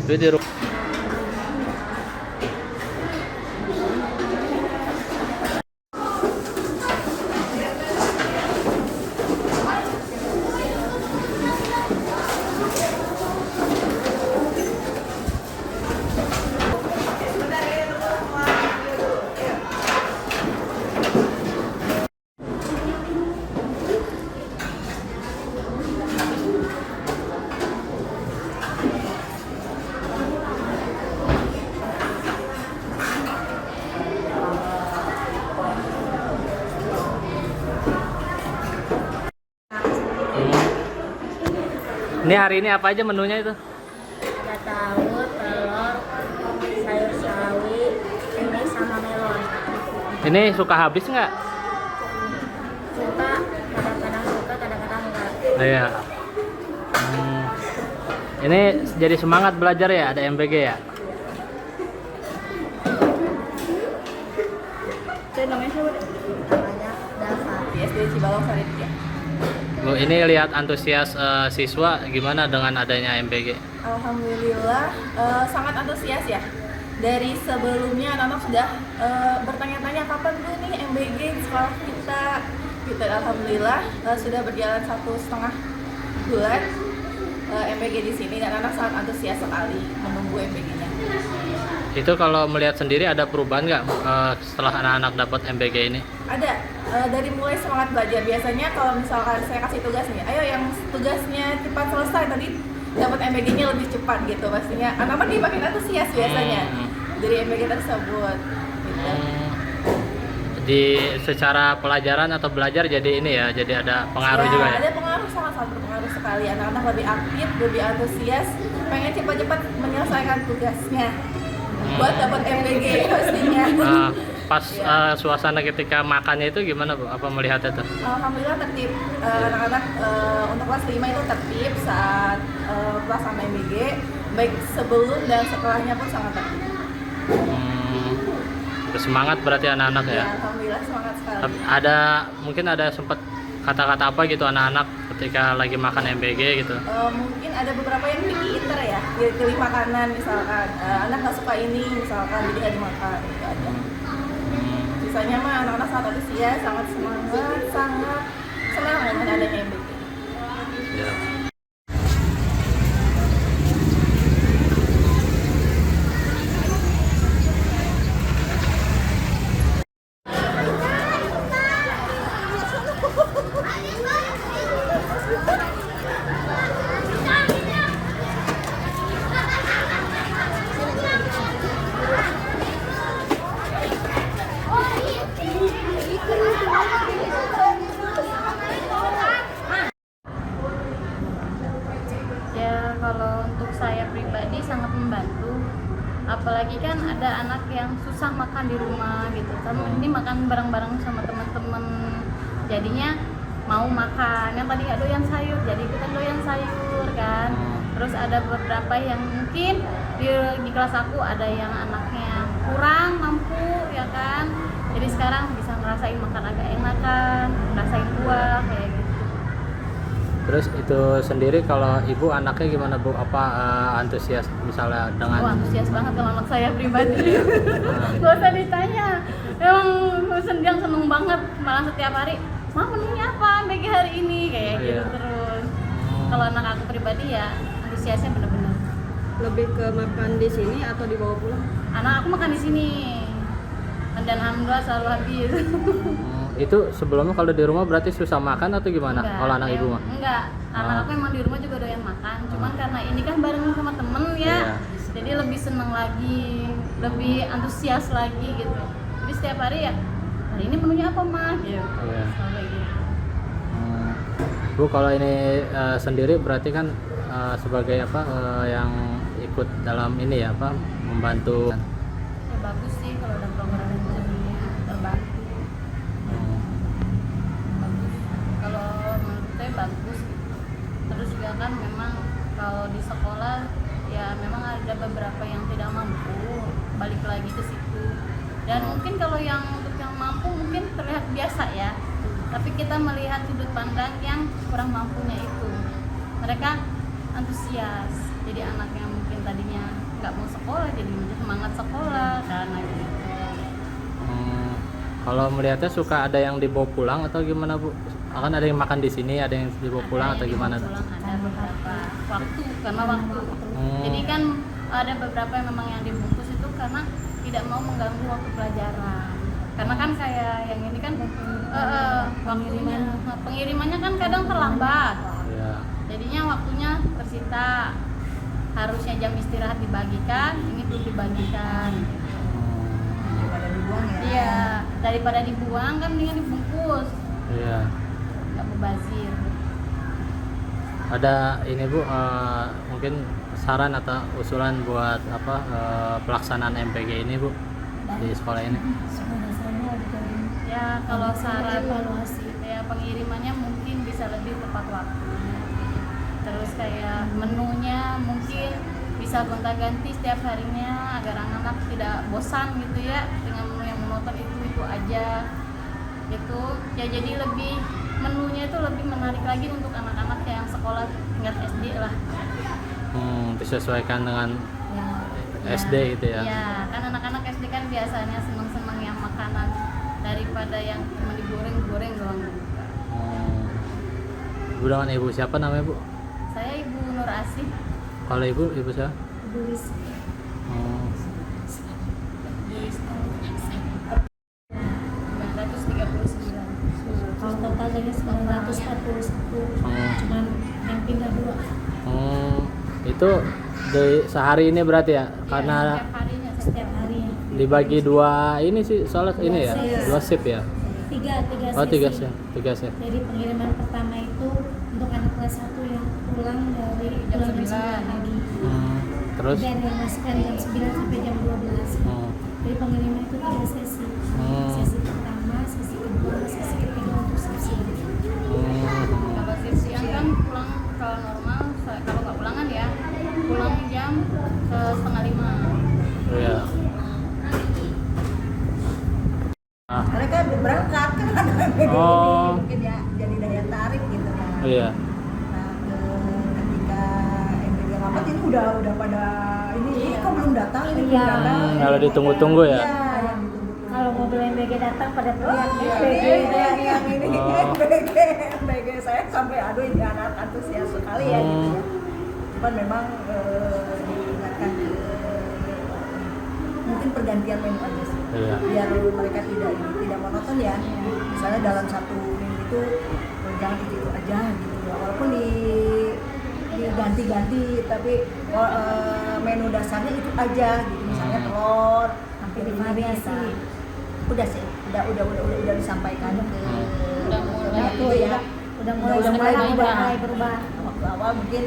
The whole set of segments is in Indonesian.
Itu di rumah. Ini hari ini apa aja menunya itu? Ada tahu, telur, sayur sawi, ini sama melon. Ini suka habis nggak? Suka, kadang-kadang suka, kadang-kadang enggak. Iya. Ini jadi semangat belajar ya, ada MBG ya? Saya namanya siapa deh? Namanya Dava. Di SD Cibalong Sari 3. Bu, ini lihat antusias siswa gimana dengan adanya MBG? Alhamdulillah sangat antusias ya. Dari sebelumnya anak-anak sudah bertanya-tanya kapan dulu nih MBG di sekolah kita. Gitu, alhamdulillah sudah berjalan 1,5 bulan MBG di sini dan anak sangat antusias sekali menunggu MBG-nya. Itu kalau melihat sendiri ada perubahan nggak setelah anak-anak dapat MBG ini? Ada dari mulai semangat belajar. Biasanya kalau misalkan saya kasih tugas nih, ayo yang tugasnya cepat selesai, tadi dapat MBG-nya lebih cepat gitu pastinya. Anak-anak dia makin antusias biasanya dari MBG tersebut. Gitu. Di secara pelajaran atau belajar jadi ini ya, jadi ada pengaruh Ya, juga ya? ada pengaruh, sangat-sangat berpengaruh sekali. Anak-anak lebih aktif, lebih antusias, pengen cepat-cepat menyelesaikan tugasnya buat dapat MBG pastinya. Pas suasana ketika makannya itu gimana Bu? Apa melihat itu? Alhamdulillah tertib. Anak-anak untuk kelas 5 itu tertib saat pelaksanaan MBG, baik sebelum dan setelahnya pun sangat tertib. Semangat berarti anak-anak ya? Ya, alhamdulillah semangat sekali. Ada mungkin ada sempat kata-kata apa gitu anak-anak ketika lagi makan MBG gitu? Mungkin ada beberapa yang picky eater ya, pilih makanan misalkan. Anak nggak suka ini misalkan, jadi nggak dimakan gitu aja. Sisanya mah anak-anak sangat antusias, sangat semangat, sangat senang dengan adanya MBG. Ya. Ya, kalau untuk saya pribadi sangat membantu. Apalagi kan ada anak yang susah makan di rumah gitu. Kamu ini makan bareng-bareng sama teman-teman. Jadinya mau makan. Yang tadi nggak doyan sayur, jadi ikutan doyan sayur kan. Terus ada beberapa yang mungkin di kelas aku ada yang anaknya kurang mampu ya kan. Jadi sekarang bisa ngerasain makan agak enakan, ngerasain buah kayak gitu. Terus itu sendiri kalau ibu anaknya gimana Bu? Apa antusias misalnya dengan? Oh, antusias banget kalau anak saya pribadi. Gak usah ditanya. Emang yang seneng banget, malah setiap hari, "Ma, menunya apa MBG hari ini?" kayak gitu terus. Kalau anak aku pribadi ya antusiasnya bener-bener. Lebih ke makan di sini atau dibawa pulang? Anak aku makan di sini. Dan alhamdulillah selalu habis. Itu sebelumnya kalau di rumah berarti susah makan atau gimana? Kalau anak ibu mah? Enggak, anak aku emang di rumah juga doyan makan. Cuman karena ini kan bareng sama temen ya, jadi lebih seneng lagi, lebih antusias lagi gitu. Jadi setiap hari ya, hari ini menunya apa mah? Gitu. Selalu kayak gitu. Bu, kalau ini sendiri berarti kan sebagai apa yang ikut dalam ini ya apa membantu? Ya bagus sih kalau ada program yang begini, terbantu. Bagus. Kalau menurut saya bagus. Terus juga kan memang kalau di sekolah ya memang ada beberapa yang tidak mampu, balik lagi ke situ. Dan mungkin kalau yang untuk yang mampu mungkin terlihat biasa ya, tapi kita melihat sudut pandang yang kurang mampunya itu, mereka antusias. jadi anak yang mungkin tadinya nggak mau sekolah jadi semangat sekolah karena gitu. Kalau melihatnya suka ada yang dibawa pulang atau gimana Bu? Akan ada yang makan di sini, ada yang dibawa pulang Ada atau yang gimana? dibawa pulang, ada beberapa waktu karena waktu. Jadi kan ada beberapa yang memang yang dibungkus itu karena tidak mau mengganggu waktu pelajaran. Karena kan kayak yang ini kan waktunya pengirimannya kan kadang terlambat. Iya. Jadinya waktunya tersita. Harusnya jam istirahat dibagikan, ini belum dibagikan. Daripada dibuang ya. Iya, daripada dibuang kan mendingan dibungkus. Iya. Nggak mubazir. Ada ini Bu, mungkin saran atau usulan buat apa pelaksanaan MPG ini Bu di sekolah ini? Ya kalau saran ya pengirimannya mungkin bisa lebih tepat waktu. Terus kayak menunya mungkin bisa gonta-ganti setiap harinya agar anak-anak tidak bosan gitu ya dengan menu yang monoton itu aja gitu ya. Jadi lebih menunya itu lebih menarik lagi untuk anak-anak yang sekolah tingkat SD lah. Disesuaikan dengan SD gitu ya. Iya, kan anak-anak SD kan biasanya senang-senang yang makanan daripada yang cuma digoreng-goreng doang. Bu dengan Ibu siapa namanya Bu? Saya Ibu Nur Asih. Kalau Ibu siapa? Ibu Lis. Hmm. 939. Kalau totalnya 941, cuman yang pindah 2 Itu dari sehari ini berarti ya? Karena Setiap harinya setiap hari ya. dibagi 2 ini sih soalnya ini ya, 2 shift ya. 3 Oh, sesi. 3 shift. Jadi pengiriman pertama itu untuk anak kelas 1 yang pulang dari Jam pulang 9. 9 pagi. Terus Dan yang masih kan jam 9 sampai jam 12. Jadi pengiriman itu 3 sesi. Sesi pertama, sesi kedua, sesi ketiga untuk sesi. kalau sesian kan pulang kalau normal kalau nggak pulangan ya pulang jam 4:30. Iya. Mereka berangkat kan Oh. mungkin ya jadi daya tarik gitu kan. Iya. Nah, ketika MPG rapat ini udah pada ini kok belum datang ini belum Iya. datang. Kalau ditunggu-tunggu ya. Iya, yang ditunggu. Kalau mobil MBG datang pada Oh, teriak iya, yang ini Oh. MPG saya sampai aduh ini anak antusias sekali ya gitu ya. Cuman memang diingatkan mungkin pergantian menu aja sih. Iya. Biar mereka tidak monoton ya. Misalnya dalam satu minggu itu jangan itu aja gitu ya. Walaupun diganti-ganti tapi menu dasarnya itu aja gitu. Misalnya telur, Sampai divariasi. udah sih, udah disampaikan ke Udah mulai. itu ya. Udah mulai Udah mulai sekarang berubah. mulai berubah. Waktu awal mungkin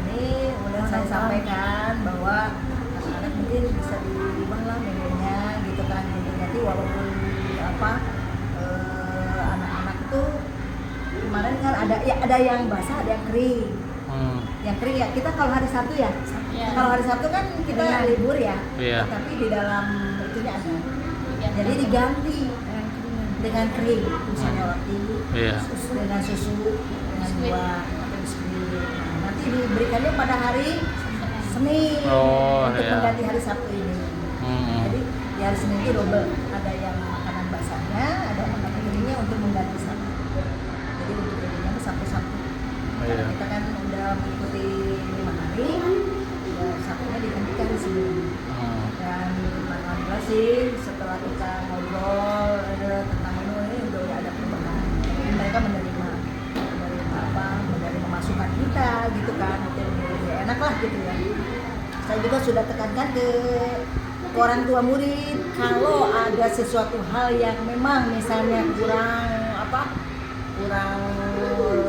ini udah saya sampaikan bahwa anak-anak mungkin bisa diubah lah menunya gitu kan. Jadi nanti walaupun anak-anak itu kemarin kan ada yang basah ada yang kering. Yang kering ya kita kalau hari Sabtu ya. Iya. Kalau hari Sabtu kan kita libur ya. Iya. Tapi di dalam itunya ada. Iya. Jadi diganti dengan kering, misalnya roti, Iya. dengan susu, dengan buah atau biskuit. Nah, nanti diberikannya pada hari Senin Oh, untuk iya. mengganti hari Sabtu ini. Jadi di hari Senin itu double, ada yang makanan basahnya, ada makanan keringnya untuk mengganti Sabtu. Jadi untuk keringnya itu Sabtu-Sabtu. Iya. Karena kita kan udah mengikuti 5 hari, ya Sabtunya digantikan di sini. Dan alhamdulillah sih setelah kita ngobrol tentang menu ini udah ada perubahan. Jadi mereka menerima masukan kita gitu kan, itu lebih enak lah gitu ya. Saya juga sudah tekankan ke orang tua murid kalau ada sesuatu hal yang memang misalnya kurang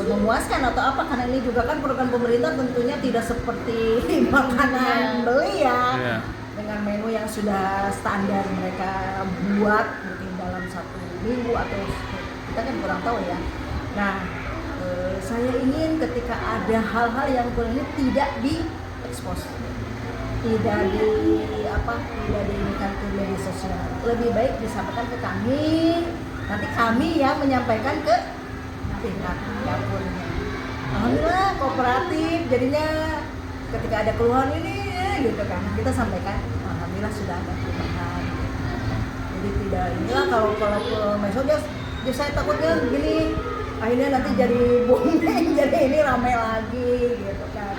memuaskan atau apa, karena ini juga kan program pemerintah tentunya tidak seperti makanan beli ya. Iya. Dengan menu yang sudah standar mereka buat mungkin dalam 1 minggu atau kita kan kurang tahu ya. Nah, saya ingin ketika ada hal-hal yang kurang ini tidak diekspos, tidak diinikan ke media sosial. Lebih baik disampaikan ke kami, nanti kami yang menyampaikan ke pihak dapurnya. Alhamdulillah kooperatif, jadinya ketika ada keluhan ini gitu kan, kita sampaikan alhamdulillah sudah ada perubahan. Jadi tidak inilah kalau besok dia saya takutnya gini, akhirnya nanti jadi booming, jadi ini ramai lagi gitu kan.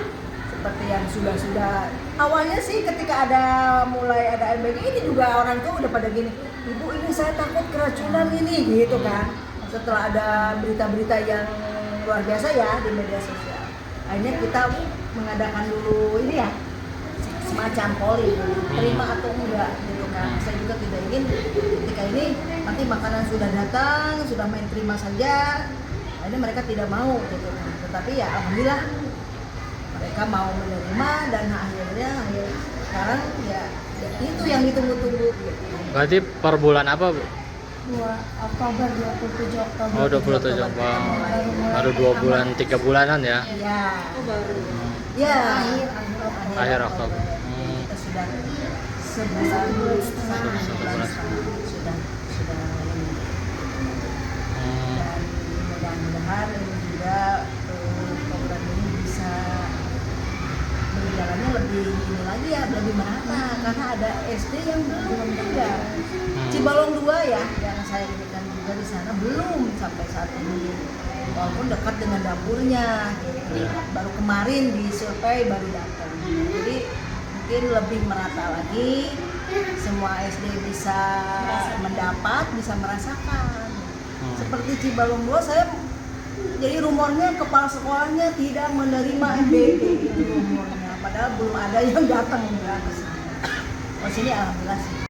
Seperti yang sudah awalnya sih ketika mulai ada MBG ini juga orang tua udah pada gini, ibu ini saya takut keracunan ini gitu kan. Setelah ada berita-berita yang luar biasa ya di media sosial, akhirnya kita mengadakan dulu ini ya semacam polling, terima atau enggak gitu kan. Saya juga tidak ingin ketika ini nanti makanan sudah datang, sudah main terima saja, akhirnya mereka tidak mau gitu kan. Tetapi ya alhamdulillah mereka mau menerima dan akhirnya sekarang ya itu yang ditunggu-tunggu gitu. Berarti per bulan apa, Bu? 2 Oktober, 27 Oktober. Oh, 27 Oktober. Baru 2 bulan, 3 bulanan ya. Iya. baru. Ya, Akhir Oktober. Kita sudah sebulan Sebulan. sudah ini. Dan mudah-mudahan ini juga program ini bisa berjalannya lebih ini lagi ya, lebih merata karena ada SD yang belum juga. Cibalong 2 ya, yang saya inikan juga di sana belum sampai saat ini. Walaupun dekat dengan dapurnya, gitu. Baru kemarin di survei baru datang. Jadi mungkin lebih merata lagi, semua SD bisa mendapat, bisa merasakan. Seperti Cibalong 2, saya jadi rumornya kepala sekolahnya tidak menerima MBG itu rumornya, padahal belum ada yang datang ke sini. Oh sini alhamdulillah sih.